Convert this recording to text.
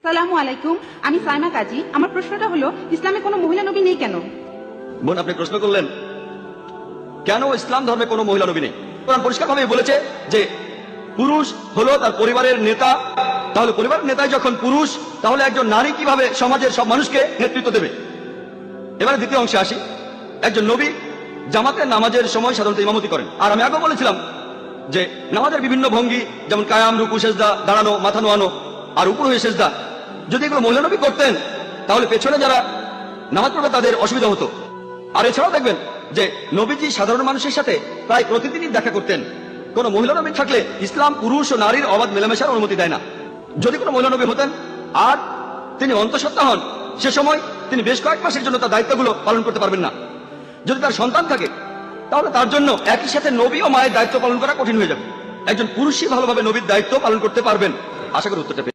সালামু আলাইকুম, আমি সাইমা কাজী। আমার প্রশ্নটা হলো, ইসলামে কোনো মহিলা নবী নেই কেন? বোন, আপনি প্রশ্ন করলেন কেন ইসলাম ধর্মে কোনো মহিলা নবী নেই। কোরআন পরিষ্কারভাবে বলেছে যে পুরুষ হলো তার পরিবারের নেতা। তাহলে পরিবারের নেতাই যখন পুরুষ, তাহলে একজন নারী কিভাবে সমাজের সব মানুষকে নেতৃত্ব দেবে? এবারে দ্বিতীয় অংশে আসি। একজন নবী জামাতের নামাজের সময় সাধারণত ইমামতি করেন। আর আমি আগেও বলেছিলাম যে নামাজের বিভিন্ন ভঙ্গি, যেমন কায়াম, রুকু, সেজদা, দাঁড়ানো, মাথা নোয়ানো আর উপর হয়ে সেজদা, যদি এগুলো মহিলা নবী করতেন তাহলে পেছনে যারা নামাজ পড়বে তাদের অসুবিধা হতো। আর এছাড়াও দেখবেন যে নবীজি সাধারণ মানুষের সাথে প্রায় প্রতিদিনই দেখা করতেন। কোন মহিলা নবী থাকলে ইসলাম পুরুষ ও নারীর অবাধ মেলামেশার অনুমতি দেয় না। যদি কোনো মহিলা নবী হতেন আর তিনি অন্তঃসত্ত্বা হন, সে সময় তিনি বেশ কয়েক মাসের জন্য তার দায়িত্বগুলো পালন করতে পারবেন না। যদি তার সন্তান থাকে তাহলে তার জন্য একই সাথে নবী ও মায়ের দায়িত্ব পালন করা কঠিন হয়ে যাবে। একজন পুরুষই ভালোভাবে নবীর দায়িত্ব পালন করতে পারবেন। আশা করি উত্তরটা পেয়েছেন।